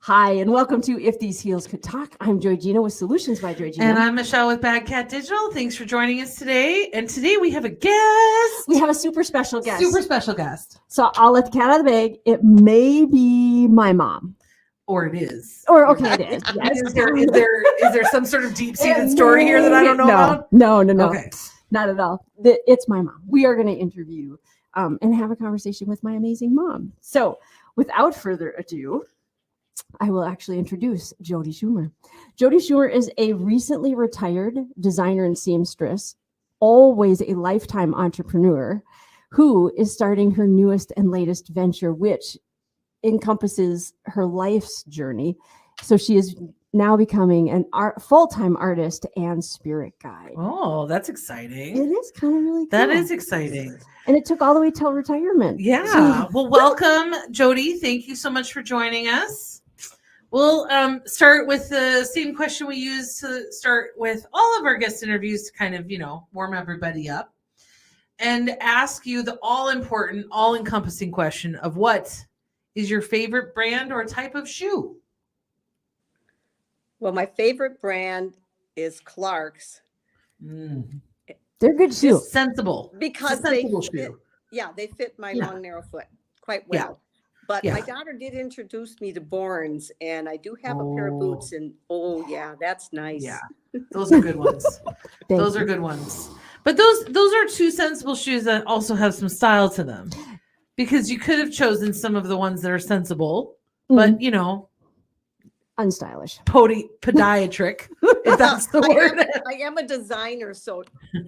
Hi, and welcome to If These Heels Could Talk. I'm JoyGenea with Solutions by JoyGenea. And I'm Michelle with Bad Cat Digital. Thanks for joining us today. And today we have a guest. We have a super special guest. Super special guest. So I'll let the cat out of the bag. It may be my mom. Or it is. Or, okay, it is. Yes. Is there some sort of deep-seated story here that I don't know about? No. Okay. Not at all. It's my mom. We are going to interview and have a conversation with my amazing mom. So without further ado, I will actually introduce JoDee Schumer. JoDee Schumer is a recently retired designer and seamstress, always a lifetime entrepreneur, who is starting her newest and latest venture, which encompasses her life's journey. So she is now becoming an full-time artist and spirit guide. Oh, that's exciting. It is kind of really cool. That is exciting. And it took all the way till retirement. Yeah. Well, welcome, JoDee. Thank you so much for joining us. We'll start with the same question we use to start with all of our guest interviews to kind of, warm everybody up and ask you the all-important, all-encompassing question of what is your favorite brand or type of shoe? Well, my favorite brand is Clark's. They're good shoes. It's sensible. Because they fit my long, narrow foot quite well. Yeah. But my daughter did introduce me to Bourne's, and I do have a pair of boots, and that's nice. Yeah, those are good ones. Those are good ones. But those are two sensible shoes that also have some style to them, because you could have chosen some of the ones that are sensible, but unstylish, podiatric, if that's the word. I am a designer, so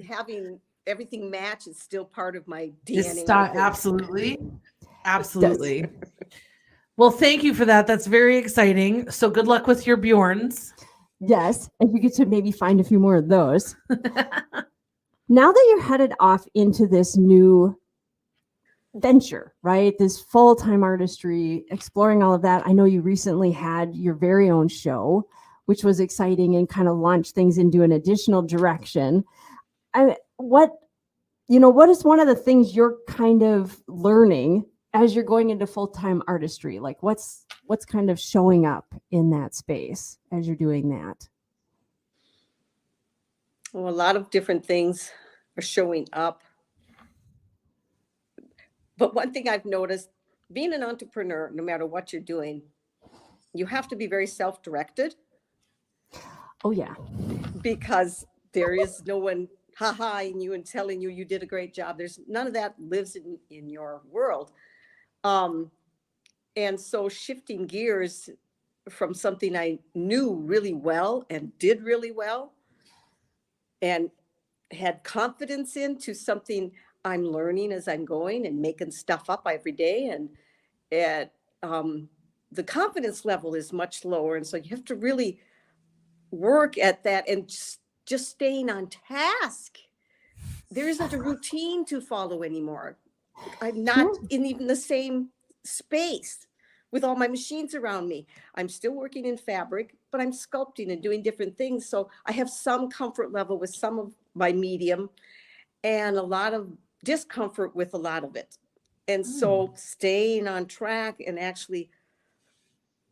having everything match is still part of my DNA. Absolutely. Well, thank you for that. That's very exciting. So good luck with your Bjorns. Yes. And you get to maybe find a few more of those. Now that you're headed off into this new venture, right? This full-time artistry, exploring all of that. I know you recently had your very own show, which was exciting and kind of launched things into an additional direction. What is one of the things you're kind of learning as you're going into full-time artistry? Like what's kind of showing up in that space as you're doing that? Well, a lot of different things are showing up. But one thing I've noticed, being an entrepreneur, no matter what you're doing, you have to be very self-directed. Oh, yeah. Because there is no one ha-haing you and telling you did a great job. There's none of that lives in your world. And so shifting gears from something I knew really well and did really well and had confidence in to something I'm learning as I'm going and making stuff up every day. And the confidence level is much lower. And so you have to really work at that and just staying on task. There isn't a routine to follow anymore. I'm not in even the same space with all my machines around me. I'm still working in fabric, but I'm sculpting and doing different things. So I have some comfort level with some of my medium and a lot of discomfort with a lot of it. And so staying on track and actually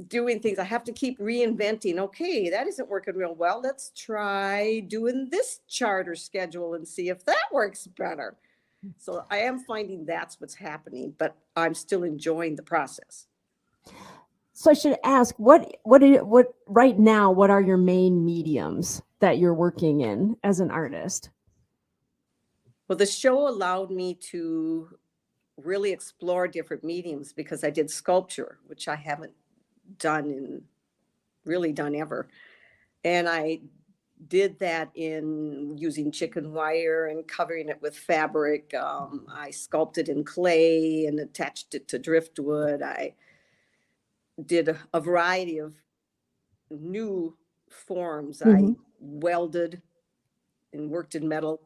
doing things, I have to keep reinventing. Okay, that isn't working real well. Let's try doing this charter schedule and see if that works better. So I am finding that's what's happening, but I'm still enjoying the process. So I should ask, what right now, what are your main mediums that you're working in as an artist? Well, the show allowed me to really explore different mediums because I did sculpture, which I haven't done ever. And I did that in using chicken wire and covering it with fabric. I sculpted in clay and attached it to driftwood. I did a variety of new forms. I welded and worked in metal.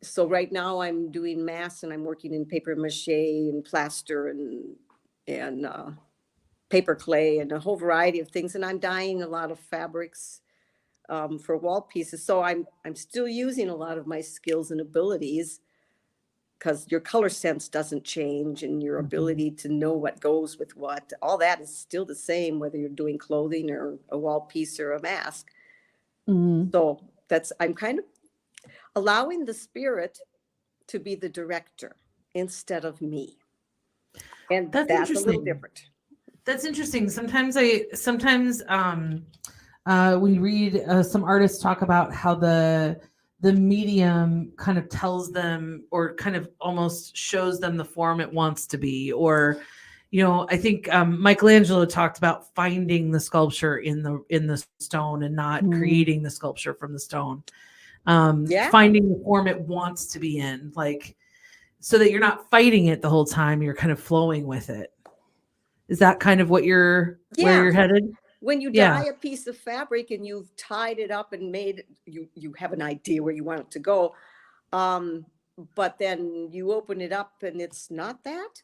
So right now I'm doing mass and I'm working in paper mache and plaster and paper clay and a whole variety of things. And I'm dyeing a lot of fabrics for wall pieces. So I'm still using a lot of my skills and abilities because your color sense doesn't change, and your ability to know what goes with what, all that is still the same, whether you're doing clothing or a wall piece or a mask. Mhm. So I'm kind of allowing the spirit to be the director instead of me. And That's that's a little interesting. different. That's interesting. Sometimes we read some artists talk about how the medium kind of tells them, or kind of almost shows them the form it wants to be, or I think Michelangelo talked about finding the sculpture in the stone and not creating the sculpture from the stone. Finding the form it wants to be in, like, so that you're not fighting it the whole time, you're kind of flowing with it. Is that kind of what where you're headed? When you dye a piece of fabric and you've tied it up and made it, you have an idea where you want it to go. But then you open it up and it's not that.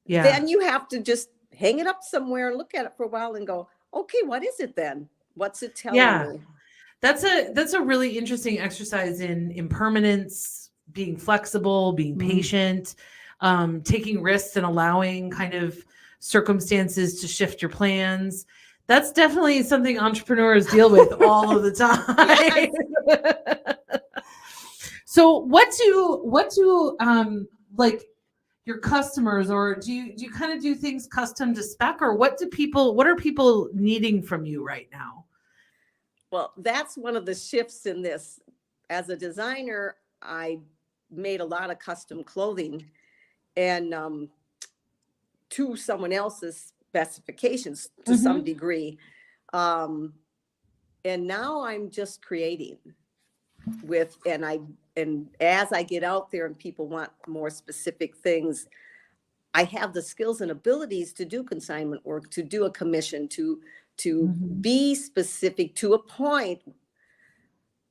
Yeah. Then you have to just hang it up somewhere and look at it for a while and go, okay, what is it then? What's it telling me? That's a really interesting exercise in impermanence, being flexible, being patient, taking risks and allowing kind of circumstances to shift your plans. That's definitely something entrepreneurs deal with all of the time. So what do like your customers, or do you kind of do things custom to spec, or what are people needing from you right now? Well, that's one of the shifts in this. As a designer, I made a lot of custom clothing, and to someone else's specifications to some degree. And now I'm just creating and as I get out there and people want more specific things, I have the skills and abilities to do consignment work, to do a commission, to be specific to a point.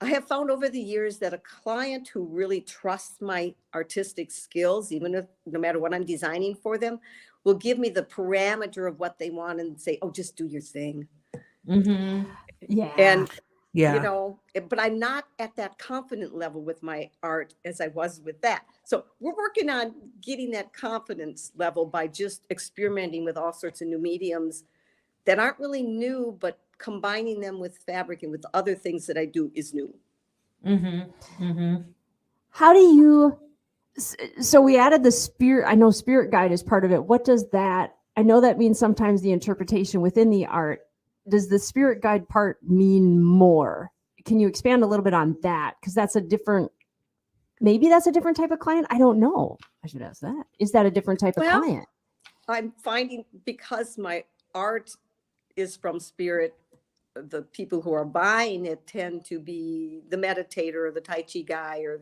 I have found over the years that a client who really trusts my artistic skills, even if no matter what I'm designing for them, will give me the parameter of what they want and say, oh, just do your thing. Yeah. And, but I'm not at that confident level with my art as I was with that. So we're working on getting that confidence level by just experimenting with all sorts of new mediums that aren't really new, but combining them with fabric and with other things that I do is new. How do you, so we added the spirit, I know spirit guide is part of it. What does that, I know that means sometimes the interpretation within the art. Does the spirit guide part mean more? Can you expand a little bit on that? Because maybe that's a different type of client. I don't know. I should ask that. Is that a different type of client? I'm finding, because my art is from spirit, the people who are buying it tend to be the meditator or the Tai Chi guy, or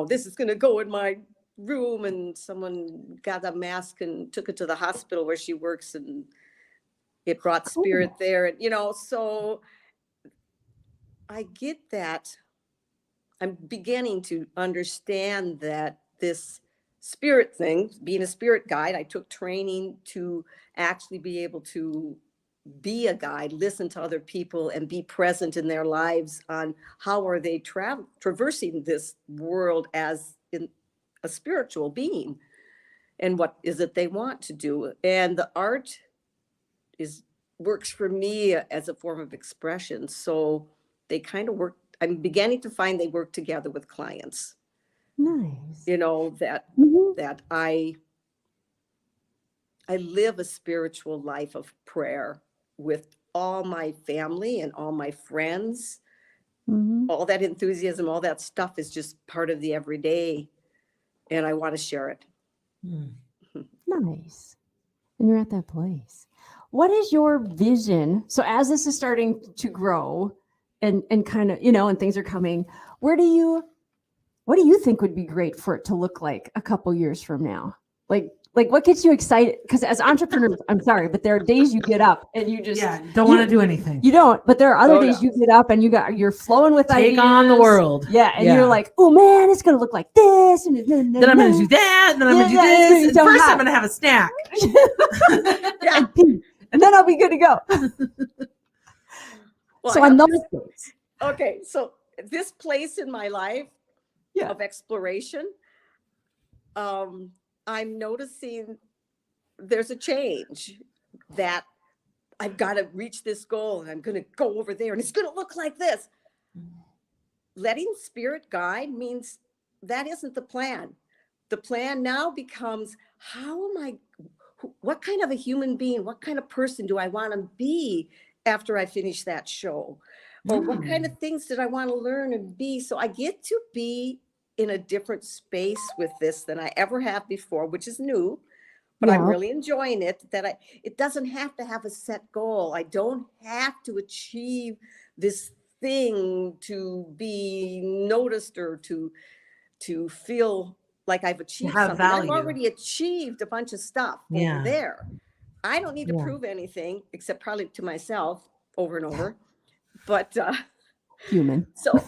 this is going to go in my room, and someone got a mask and took it to the hospital where she works, and it brought spirit there. And, so I get that. I'm beginning to understand that this spirit thing, being a spirit guide, I took training to actually be able to be a guide, listen to other people, and be present in their lives on how are they traversing this world as in a spiritual being, and what is it they want to do. And the art works for me as a form of expression. So they kind of work. I'm beginning to find they work together with clients. Nice. That I live a spiritual life of prayer with all my family and all my friends. All that enthusiasm, all that stuff is just part of the everyday, and I want to share it. Nice. And you're at that place. What is your vision? So as this is starting to grow and kind of, and things are coming, what do you think would be great for it to look like a couple years from now? Like what gets you excited? Because as entrepreneurs, I'm sorry, but there are days you get up and you just don't want to do anything. You don't, but there are other days you get up and you're flowing with ideas. Take on the world. Yeah, and you're like, oh man, it's gonna look like this, and then I'm gonna do that, and then I'm gonna do this. And first, I'm gonna have a snack. And then I'll be good to go. So on those days. Okay, so this place in my life of exploration, I'm noticing there's a change, that I've got to reach this goal and I'm going to go over there and it's going to look like this. Letting spirit guide means that isn't the plan. The plan now becomes, what kind of a human being, what kind of person do I want to be after I finish that show? Or what kind of things did I want to learn and be? So I get to be in a different space with this than I ever have before, which is new, but I'm really enjoying it. It doesn't have to have a set goal. I don't have to achieve this thing to be noticed or to feel like I've achieved something. Value. I've already achieved a bunch of stuff over there. I don't need to prove anything except probably to myself over and over. But human. So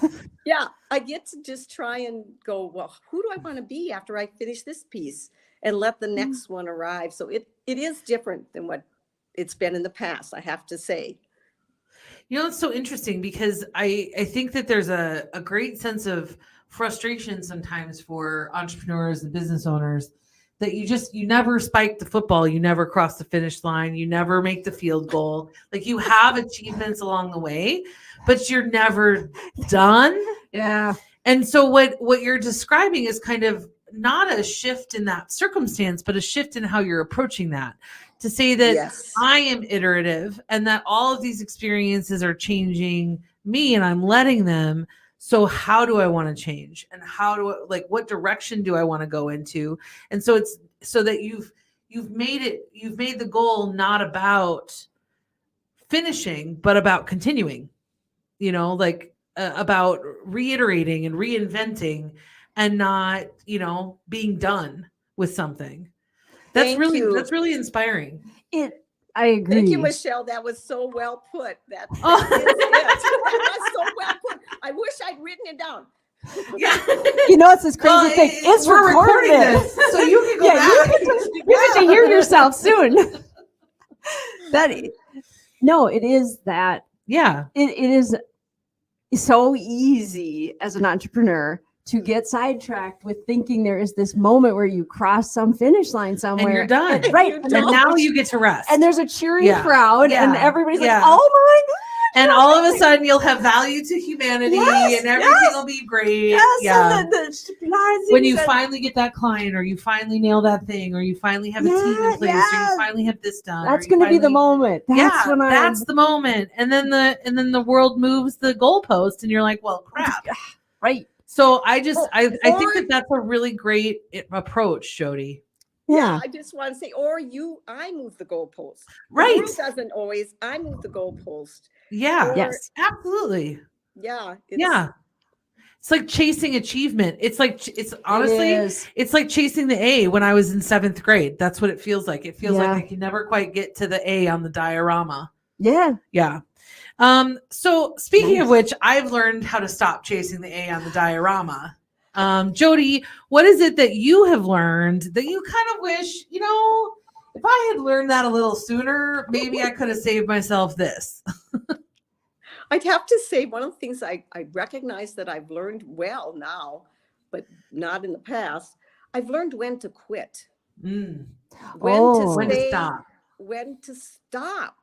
yeah, I get to just try and go, well, who do I want to be after I finish this piece, and let the next one arrive. So it is different than what it's been in the past, I have to say. You know, it's so interesting because I think that there's a great sense of frustration sometimes for entrepreneurs and business owners that you never spike the football, you never cross the finish line, you never make the field goal. Like, you have achievements along the way, but you're never done. Yeah. And so what you're describing is kind of not a shift in that circumstance, but a shift in how you're approaching that, to say that I am iterative and that all of these experiences are changing me and I'm letting them. So how do I want to change, and what direction do I want to go into? And so it's so that you've made the goal not about finishing, but about continuing, about reiterating and reinventing, and not, being done with something. That's really inspiring. I agree. Thank you, Michelle. That was so well put. That is it. That's so well put. I wish I'd written it down. Yeah. It's this crazy thing. It's recording this, so you can go back. You get to hear yourself soon. It is that. Yeah. It is so easy as an entrepreneur to get sidetracked with thinking there is this moment where you cross some finish line somewhere. And you're done. Right. And now you get to rest. And there's a cheering crowd and everybody's like, oh my God. And all of a sudden you'll have value to humanity and everything will be great. Yes. When you finally get that client, or you finally nail that thing, or you finally have a team in place, or you finally have this done. That's going to be the moment. That's the moment. And then the world moves the goalpost and you're like, well, crap. Right. So I think that that's a really great approach, JoDee. Yeah. I just want to say, I move the goalpost. Right. The group doesn't always. I move the goalpost. Yeah. Yes. Absolutely. Yeah. It's like chasing achievement. It's like chasing the A when I was in 7th grade. That's what it feels like. It feels like I can never quite get to the A on the diorama. Yeah. Yeah. So speaking of which, I've learned how to stop chasing the A on the diorama. JoDee, what is it that you have learned that you kind of wish, if I had learned that a little sooner, maybe I could have saved myself this? I'd have to say, one of the things I recognize that I've learned well now, but not in the past, I've learned when to quit. When to stop.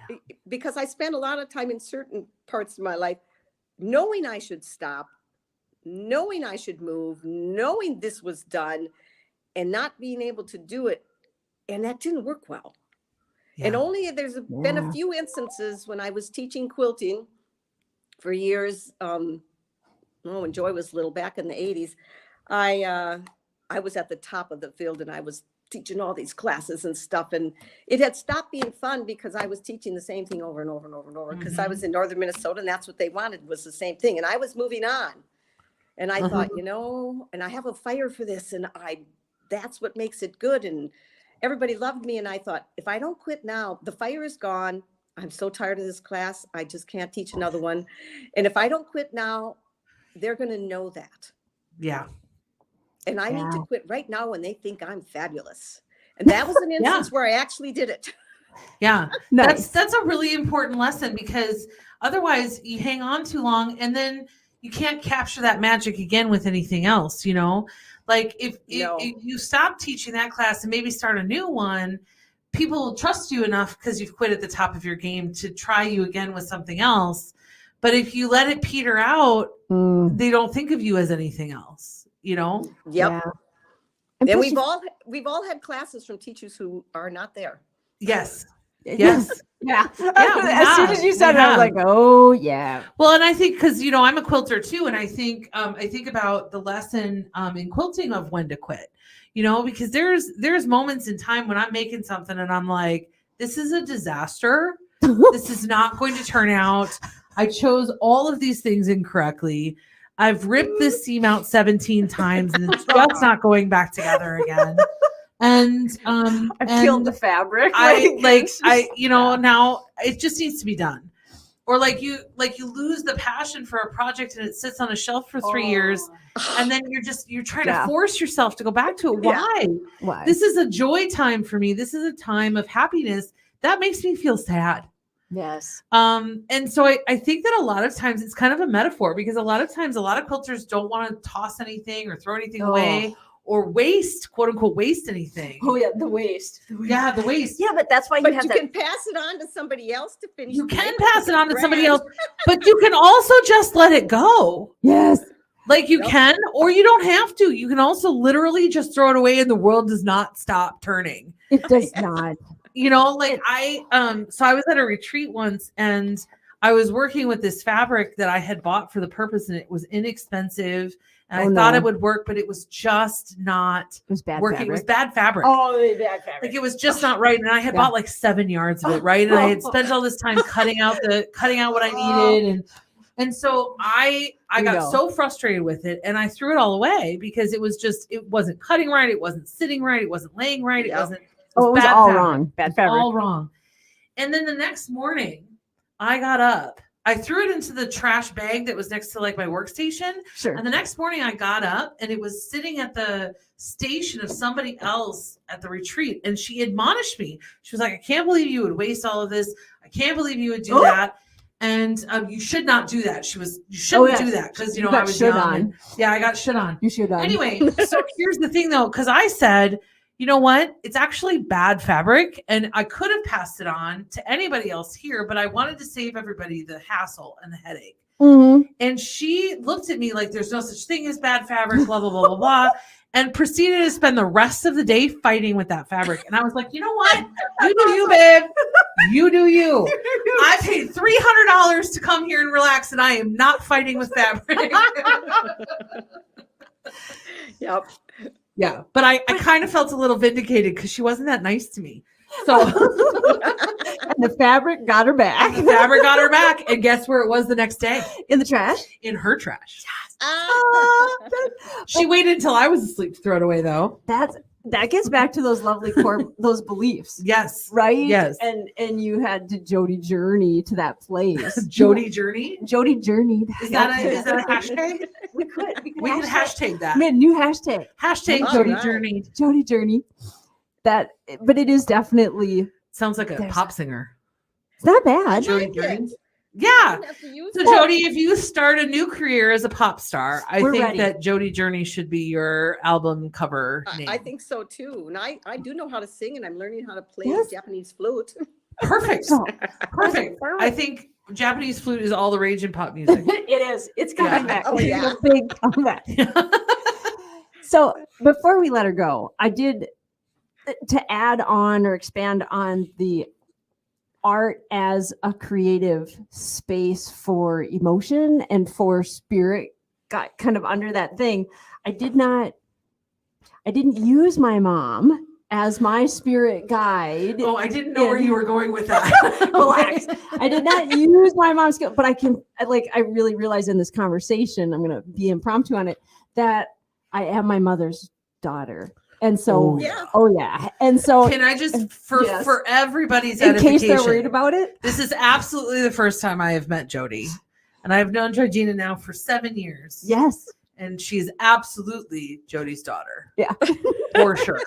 Yeah. Because I spent a lot of time in certain parts of my life knowing I should stop, knowing I should move, knowing this was done, and not being able to do it. And that didn't work well. Yeah. And only there's been a few instances when I was teaching quilting for years. When Joy was little, back in the 80s, I was at the top of the field and I was teaching all these classes and stuff. And it had stopped being fun because I was teaching the same thing over and over and over and over, because I was in northern Minnesota and that's what they wanted, was the same thing. And I was moving on. And I thought, and I have a fire for this, and that's what makes it good. And everybody loved me. And I thought, if I don't quit now, the fire is gone. I'm so tired of this class. I just can't teach another one. And if I don't quit now, they're going to know that. Yeah. And I need to quit right now when they think I'm fabulous. And that was an instance where I actually did it. Yeah. Nice. That's a really important lesson, because otherwise you hang on too long and then you can't capture that magic again with anything else, Like if No. you stop teaching that class and maybe start a new one, people will trust you enough because you've quit at the top of your game to try you again with something else. But if you let it peter out, they don't think of you as anything else, you know? Yep. Yeah. And plus we've all had classes from teachers who are not there. Yes. you- Yes. Yeah. we As soon have. as you said We it, I was have. like, oh yeah. Well, and I think because I'm a quilter too, and I think about the lesson in quilting of when to quit. Because there's moments in time when I'm making something and I'm like, this is a disaster. This is not going to turn out. I chose all of these things incorrectly. I've ripped this seam out 17 times and it's just not going back together again. And I've killed the fabric. now it just needs to be done. Or like you lose the passion for a project and it sits on a shelf for 3 years, and then you're trying to force yourself to go back to it. Why? Why? This is a joy time for me. This is a time of happiness. That makes me feel sad. Yes. And so I think that a lot of times it's kind of a metaphor, because a lot of times a lot of quilters don't want to toss anything or throw anything away or waste, quote unquote, waste anything. Oh yeah, the waste. Yeah, the waste. Yeah, but that's why But you have you that. can pass it on to somebody else to finish. You the can makeup pass it with on to somebody brand. else, but you can also just let it go. Yes. Like you Yep. can, or you don't have to. You can also literally just throw it away and the world does not stop turning. It does not. So I was at a retreat once and I was working with this fabric that I had bought for the purpose, and it was inexpensive and I thought it would work, but it was just not It was bad working. fabric. It was bad fabric. Oh, bad fabric. Like it was just not right. And I had bought like 7 yards of it, right? And I had spent all this time cutting out what I needed. And so I got so frustrated with it and I threw it all away because it wasn't cutting right. It wasn't sitting right. It wasn't laying right. It Yep. wasn't. it was bad all fabric. wrong. Bad fabric. All wrong. And then the next morning I got up. I threw it into the trash bag that was next to like my workstation. Sure. And the next morning I got up and it was sitting at the station of somebody else at the retreat. And she admonished me. She was like, I can't believe you would waste all of this. I can't believe you would do that. And you should not do that. You shouldn't do that because, I was young. And, I got shit on. You should on. Anyway, so here's the thing though, because I said, you know what? It's actually bad fabric and I could have passed it on to anybody else here, but I wanted to save everybody the hassle and the headache. Mm-hmm. And she looked at me like there's no such thing as bad fabric, blah, blah, blah, blah, blah, and proceeded to spend the rest of the day fighting with that fabric. And I was like, you know what? You do you, babe. You do you. I paid $300 to come here and relax, and I am not fighting with fabric. Yep. Yeah, but I kind of felt a little vindicated because she wasn't that nice to me. So And the fabric got her back. the fabric got her back, and guess where it was the next day? In the trash. In her trash. Ah. She waited until I was asleep to throw it away, though. That gets back to those lovely core those beliefs. Yes. Right? Yes. And you had to JoDee journey to that place. JoDee Journey. JoDee journeyed. Is that a hashtag? We could hashtag that. We had a new hashtag. Hashtag Oh, JoDee nice. Journey. JoDee journey. But it is definitely Sounds like a pop singer. it's not bad. JoDee like Journey. it. Yeah. You have to use So it. JoDee, if you start a new career as a pop star, I We're think ready. that JoDee Journey should be your album cover name. I think so too. And I do know how to sing and I'm learning how to play Yes. the Japanese flute. Perfect. So, Perfect. I think Japanese flute is all the rage in pop music. it is. It's coming Yeah. back. Oh, It's yeah. a big comeback. So before we let her go, I did to add on or expand on the art as a creative space for emotion and for spirit got kind of under that thing. I didn't use my mom as my spirit guide. Oh, I didn't know where you were going with that. Relax. I did not use my mom's skill, but I really realized in this conversation, I'm going to be impromptu on it, that I am my mother's daughter. And so, Yeah. And so, Can I just, for everybody's in case edification, they're worried about it, this is absolutely the first time I have met JoDee. And I've known JoyGenea now for 7 years. yes. And she's absolutely JoDee's daughter. Yeah. For sure.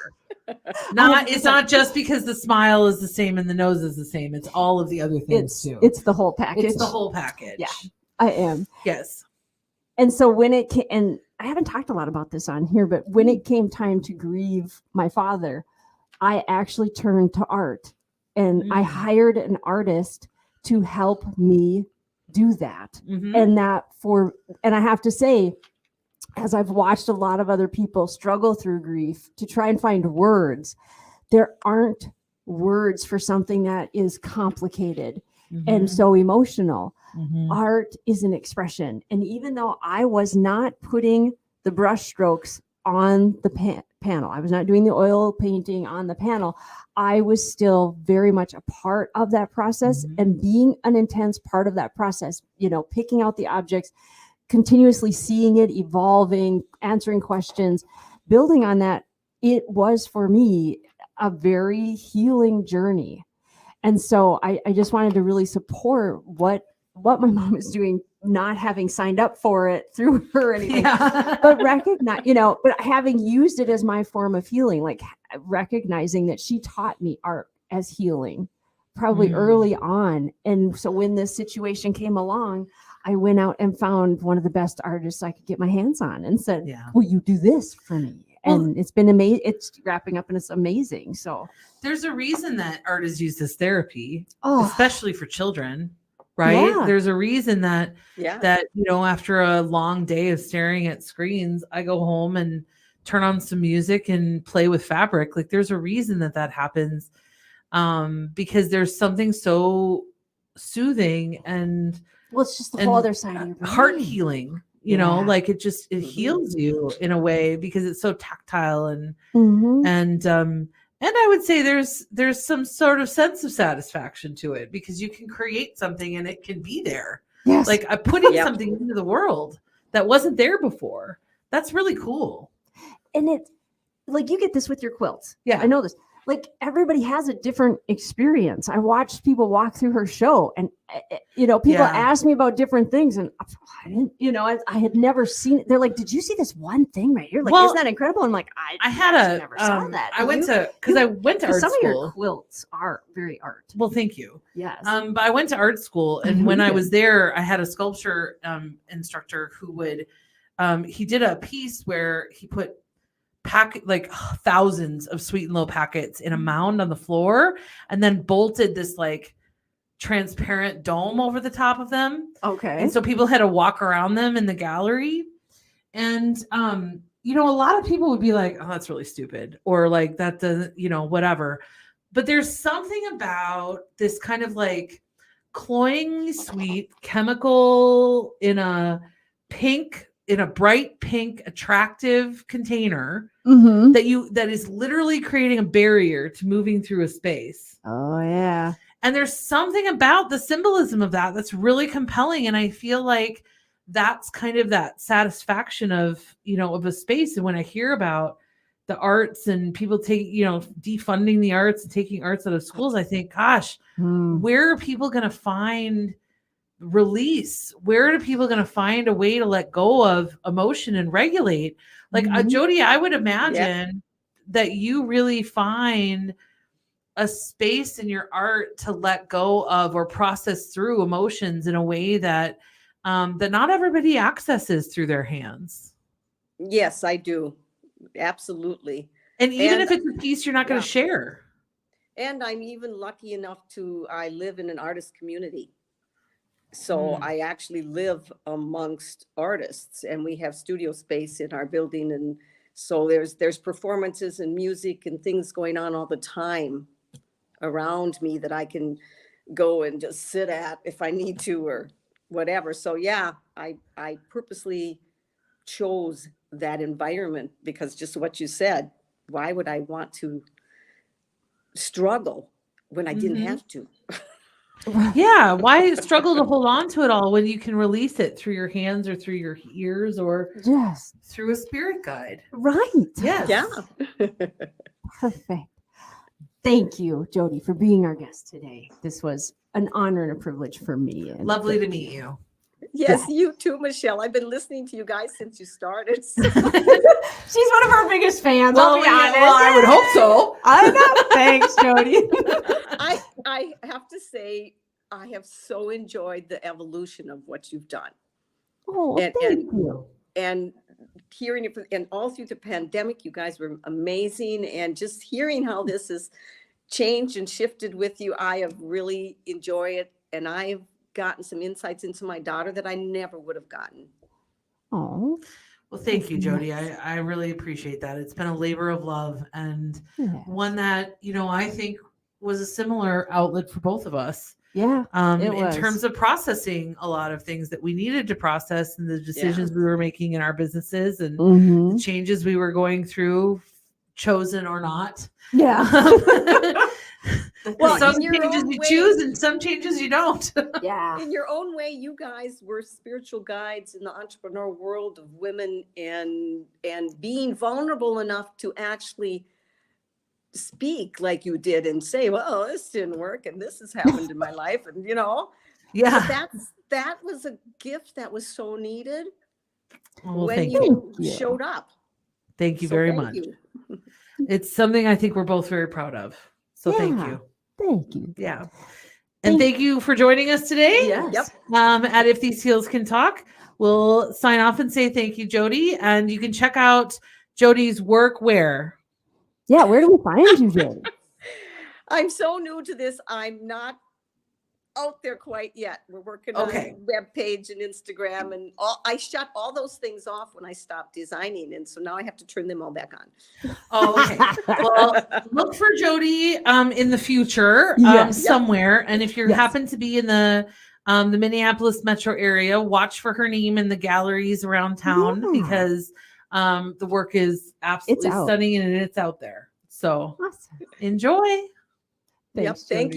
It's not just because the smile is the same and the nose is the same. It's all of the other things too. It's the whole package. It's the whole package. Yeah. I am. Yes. And so when it came, and I haven't talked a lot about this on here, but when it came time to grieve my father, I actually turned to art, and I hired an artist to help me do that. And I have to say, as I've watched a lot of other people struggle through grief to try and find words, there aren't words for something that is complicated and so emotional. Art is an expression. And even though I was not putting the brush strokes on the panel, I was not doing the oil painting on the panel, I was still very much a part of that process, and being an intense part of that process, picking out the objects, continuously seeing it evolving, answering questions, building on that. It was for me a very healing journey. And so I just wanted to really support what my mom is doing, not having signed up for it through her or anything, but recognize, but having used it as my form of healing, like recognizing that she taught me art as healing probably early on. And so when this situation came along, I went out and found one of the best artists I could get my hands on and said, will you do this for me? And it's been amazing. It's wrapping up and it's amazing. So there's a reason that art is used as therapy, especially for children, right? Yeah. There's a reason that, after a long day of staring at screens, I go home and turn on some music and play with fabric. Like there's a reason that happens, because there's something so soothing and it's just the whole other side of your brain. Heart healing. Like it heals you in a way because it's so tactile and I would say there's some sort of sense of satisfaction to it because you can create something and it can be there. Yes. Like putting something into the world that wasn't there before. That's really cool. And it's like you get this with your quilts. Yeah. I know this. Like everybody has a different experience. I watched people walk through her show and, people ask me about different things and I didn't, I had never seen it. They're like, did you see this one thing right here? Like, isn't that incredible? I'm like, I never saw that. I went to art school. Some of your quilts are very art. Well, thank you. Yes. But I went to art school and when I was there, I had a sculpture instructor who would, he did a piece where he put like thousands of sweet and low packets in a mound on the floor and then bolted this like transparent dome over the top of them. Okay. And so people had to walk around them in the gallery. And, a lot of people would be like, oh, that's really stupid. Or like that doesn't, whatever. But there's something about this kind of like cloyingly sweet chemical in a bright pink, attractive container that is literally creating a barrier to moving through a space. Oh, yeah. And there's something about the symbolism of that that's really compelling. And I feel like that's kind of that satisfaction of a space. And when I hear about the arts and people defunding the arts and taking arts out of schools, I think, gosh, where are people going to find release? Where are people going to find a way to let go of emotion and regulate? Like JoDee, I would imagine that you really find a space in your art to let go of or process through emotions in a way that that not everybody accesses through their hands. Yes, I do. Absolutely. And even if it's a piece you're not going to share. And I'm even lucky enough I live in an artist community. So I actually live amongst artists and we have studio space in our building. And so there's performances and music and things going on all the time around me that I can go and just sit at if I need to or whatever. So I purposely chose that environment because just what you said, why would I want to struggle when I didn't have to? Yeah, why struggle to hold on to it all when you can release it through your hands or through your ears or through a spirit guide? Right. Yes. Yeah. Perfect. Thank you, JoDee, for being our guest today. This was an honor and a privilege for me. And lovely to meet you. Yes, you too, Michelle. I've been listening to you guys since you started. She's one of our biggest fans. Well, I'll be honest. Well, I would hope so. I know. Thanks, JoDee. I have to say, I have so enjoyed the evolution of what you've done. Oh, thank you. And hearing it, and all through the pandemic, you guys were amazing. And just hearing how this has changed and shifted with you, I have really enjoyed it. And I've gotten some insights into my daughter that I never would have gotten. Oh, Well, thank you, JoDee. I really appreciate that. It's been a labor of love, and one that, I think was a similar outlet for both of us. Yeah. It In was. terms of processing a lot of things that we needed to process, and the decisions we were making in our businesses, and Mhm. the changes we were going through, chosen or not. Yeah. Well, some in your changes own you way- choose and some changes you don't. Yeah. In your own way, you guys were spiritual guides in the entrepreneur world of women, and being vulnerable enough to actually speak like you did and say, well, this didn't work and this has happened in my life. And, Yeah. so that was a gift that was so needed Well, when thank you you. showed up. Thank you So very thank much. you. It's something I think we're both very proud of. So thank Yeah. you. Thank you. Yeah. And thank you for joining us today. Yes. Yep. At If These Heels Can Talk. We'll sign off and say thank you, JoDee. And you can check out JoDee's work where? Yeah. Where do we find you, JoDee? I'm so new to this. I'm not out there quite yet. We're working on a web page and Instagram, and I shut all those things off when I stopped designing, and so now I have to turn them all back on. Oh, okay. Well, look for JoDee in the future Yes. somewhere. And if you Yes. happen to be in the Minneapolis metro area, watch for her name in the galleries around town, Yeah. because the work is absolutely out. stunning and it's out there. So Awesome. enjoy. Thanks, Thank JoDee. you.